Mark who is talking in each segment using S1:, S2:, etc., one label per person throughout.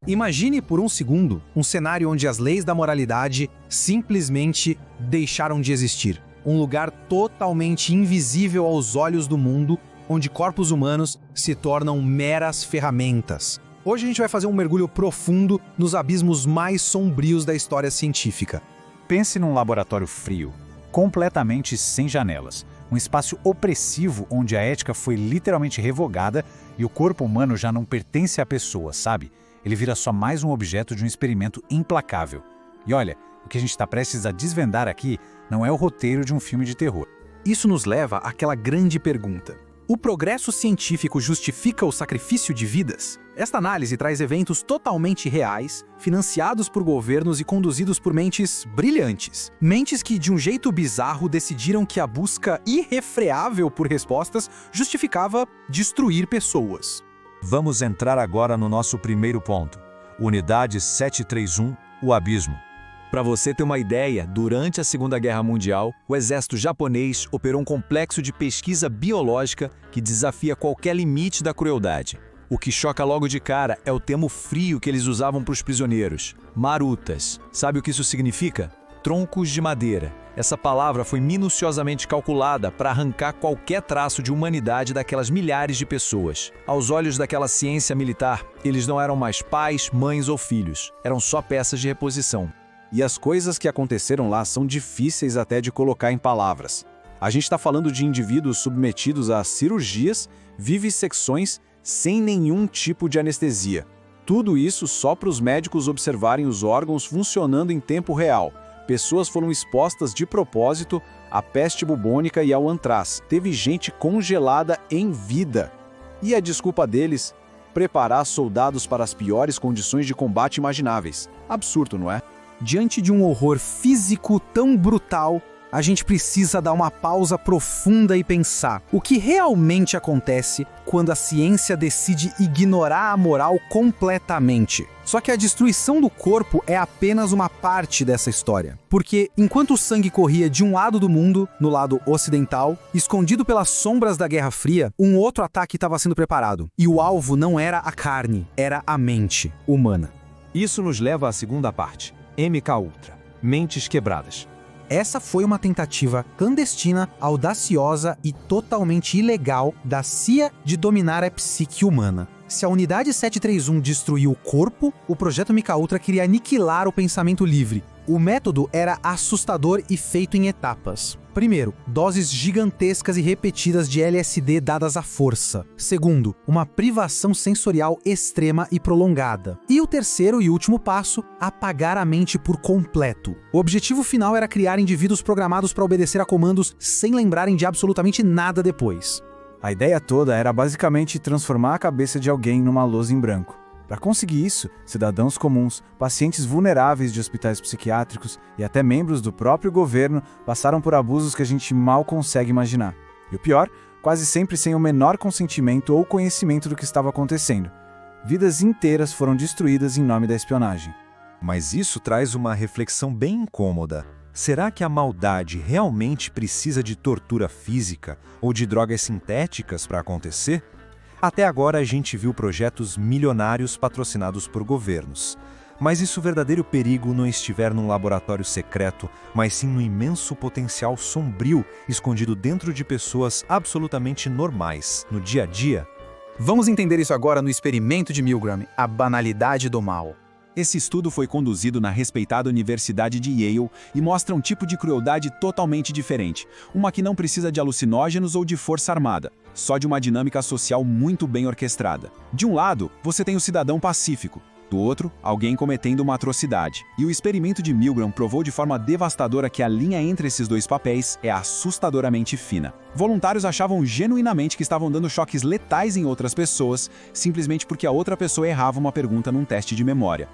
S1: Imagine por um segundo um cenário onde as leis da moralidade simplesmente deixaram de existir. Um lugar totalmente invisível aos olhos do mundo, onde corpos humanos se tornam meras ferramentas. Hoje a gente vai fazer um mergulho profundo nos abismos mais sombrios da história científica.
S2: Pense num laboratório frio, completamente sem janelas. Um espaço opressivo onde a ética foi literalmente revogada e o corpo humano já não pertence à pessoa, sabe? Ele vira só mais um objeto de um experimento implacável. E olha, o que a gente está prestes a desvendar aqui não é o roteiro de um filme de terror.
S1: Isso nos leva àquela grande pergunta: o progresso científico justifica o sacrifício de vidas? Esta análise traz eventos totalmente reais, financiados por governos e conduzidos por mentes brilhantes. Mentes que, de um jeito bizarro, decidiram que a busca irrefreável por respostas justificava destruir pessoas.
S3: Vamos entrar agora no nosso primeiro ponto. Unidade 731, o abismo.
S4: Para você ter uma ideia, durante a Segunda Guerra Mundial, o exército japonês operou um complexo de pesquisa biológica que desafia qualquer limite da crueldade. O que choca logo de cara é o termo frio que eles usavam para os prisioneiros. Marutas. Sabe o que isso significa? Troncos de madeira. Essa palavra foi minuciosamente calculada para arrancar qualquer traço de humanidade daquelas milhares de pessoas. Aos olhos daquela ciência militar, eles não eram mais pais, mães ou filhos. Eram só peças de reposição.
S1: E as coisas que aconteceram lá são difíceis até de colocar em palavras. A gente está falando de indivíduos submetidos a cirurgias, vivissecções, sem nenhum tipo de anestesia. Tudo isso só para os médicos observarem os órgãos funcionando em tempo real. Pessoas foram expostas de propósito à peste bubônica e ao antraz. Teve gente congelada em vida. E a desculpa deles? Preparar soldados para as piores condições de combate imagináveis. Absurdo, não é? Diante de um horror físico tão brutal, a gente precisa dar uma pausa profunda e pensar o que realmente acontece quando a ciência decide ignorar a moral completamente. Só que a destruição do corpo é apenas uma parte dessa história. Porque enquanto o sangue corria de um lado do mundo, no lado ocidental, escondido pelas sombras da Guerra Fria, um outro ataque estava sendo preparado. E o alvo não era a carne, era a mente humana.
S3: Isso nos leva à segunda parte. MKUltra. Mentes quebradas.
S1: Essa foi uma tentativa clandestina, audaciosa e totalmente ilegal da CIA de dominar a psique humana. Se a Unidade 731 destruiu o corpo, o projeto MKUltra queria aniquilar o pensamento livre. O método era assustador e feito em etapas. Primeiro, doses gigantescas e repetidas de LSD dadas à força. Segundo, uma privação sensorial extrema e prolongada. E o terceiro e último passo, apagar a mente por completo. O objetivo final era criar indivíduos programados para obedecer a comandos sem lembrarem de absolutamente nada depois.
S5: A ideia toda era basicamente transformar a cabeça de alguém numa lousa em branco. Para conseguir isso, cidadãos comuns, pacientes vulneráveis de hospitais psiquiátricos e até membros do próprio governo passaram por abusos que a gente mal consegue imaginar. E o pior, quase sempre sem o menor consentimento ou conhecimento do que estava acontecendo. Vidas inteiras foram destruídas em nome da espionagem.
S3: Mas isso traz uma reflexão bem incômoda. Será que a maldade realmente precisa de tortura física ou de drogas sintéticas para acontecer? Até agora a gente viu projetos milionários patrocinados por governos. Mas e se o verdadeiro perigo não estiver num laboratório secreto, mas sim no imenso potencial sombrio escondido dentro de pessoas absolutamente normais, no dia a dia?
S1: Vamos entender isso agora no experimento de Milgram, a banalidade do mal.
S6: Esse estudo foi conduzido na respeitada Universidade de Yale e mostra um tipo de crueldade totalmente diferente. Uma que não precisa de alucinógenos ou de força armada, só de uma dinâmica social muito bem orquestrada. De um lado, você tem o cidadão pacífico. Do outro, alguém cometendo uma atrocidade. E o experimento de Milgram provou de forma devastadora que a linha entre esses dois papéis é assustadoramente fina. Voluntários achavam genuinamente que estavam dando choques letais em outras pessoas, simplesmente porque a outra pessoa errava uma pergunta num teste de memória.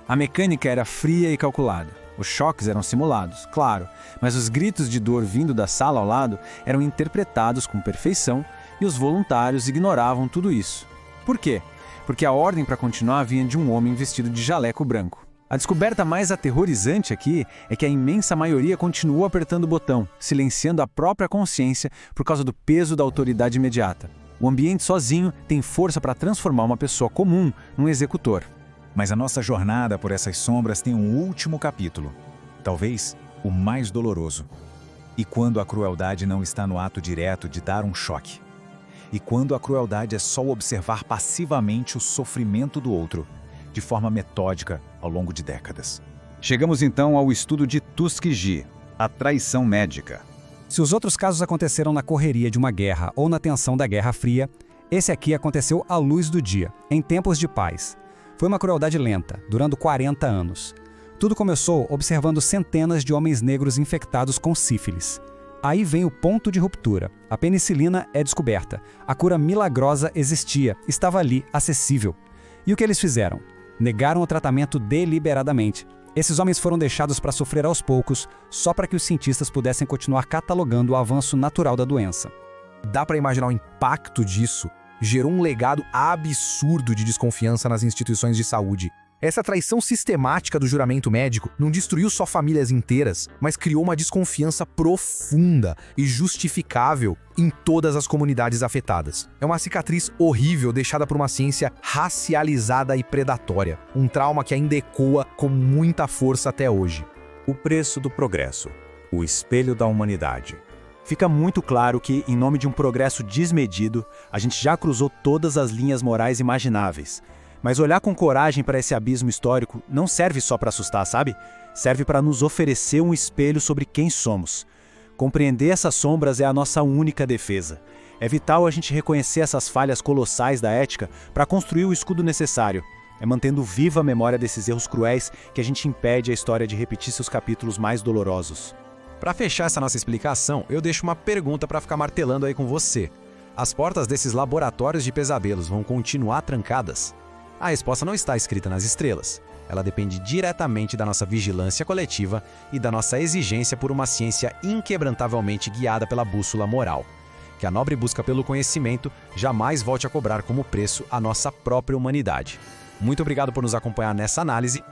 S5: A mecânica era fria e calculada. Os choques eram simulados, claro, mas os gritos de dor vindo da sala ao lado eram interpretados com perfeição e os voluntários ignoravam tudo isso. Por quê? Porque a ordem para continuar vinha de um homem vestido de jaleco branco. A descoberta mais aterrorizante aqui é que a imensa maioria continuou apertando o botão, silenciando a própria consciência por causa do peso da autoridade imediata. O ambiente sozinho tem força para transformar uma pessoa comum num executor.
S2: Mas a nossa jornada por essas sombras tem um último capítulo, talvez o mais doloroso. E quando a crueldade não está no ato direto de dar um choque. E quando a crueldade é só observar passivamente o sofrimento do outro, de forma metódica ao longo de décadas.
S1: Chegamos então ao estudo de Tuskegee, a traição médica.
S5: Se os outros casos aconteceram na correria de uma guerra ou na tensão da Guerra Fria, esse aqui aconteceu à luz do dia, em tempos de paz. Foi uma crueldade lenta, durando 40 anos. Tudo começou observando centenas de homens negros infectados com sífilis. Aí vem o ponto de ruptura. A penicilina é descoberta. A cura milagrosa existia, estava ali, acessível. E o que eles fizeram? Negaram o tratamento deliberadamente. Esses homens foram deixados para sofrer aos poucos, só para que os cientistas pudessem continuar catalogando o avanço natural da doença.
S7: Dá para imaginar o impacto disso? Gerou um legado absurdo de desconfiança nas instituições de saúde. Essa traição sistemática do juramento médico não destruiu só famílias inteiras, mas criou uma desconfiança profunda e justificável em todas as comunidades afetadas. É uma cicatriz horrível deixada por uma ciência racializada e predatória. Um trauma que ainda ecoa com muita força até hoje.
S3: O preço do progresso. O espelho da humanidade. Fica muito claro que, em nome de um progresso desmedido, a gente já cruzou todas as linhas morais imagináveis. Mas olhar com coragem para esse abismo histórico não serve só para assustar, sabe? Serve para nos oferecer um espelho sobre quem somos. Compreender essas sombras é a nossa única defesa. É vital a gente reconhecer essas falhas colossais da ética para construir o escudo necessário. É mantendo viva a memória desses erros cruéis que a gente impede a história de repetir seus capítulos mais dolorosos.
S4: Para fechar essa nossa explicação, eu deixo uma pergunta para ficar martelando aí com você. As portas desses laboratórios de pesadelos vão continuar trancadas? A resposta não está escrita nas estrelas. Ela depende diretamente da nossa vigilância coletiva e da nossa exigência por uma ciência inquebrantavelmente guiada pela bússola moral. Que a nobre busca pelo conhecimento jamais volte a cobrar como preço a nossa própria humanidade. Muito obrigado por nos acompanhar nessa análise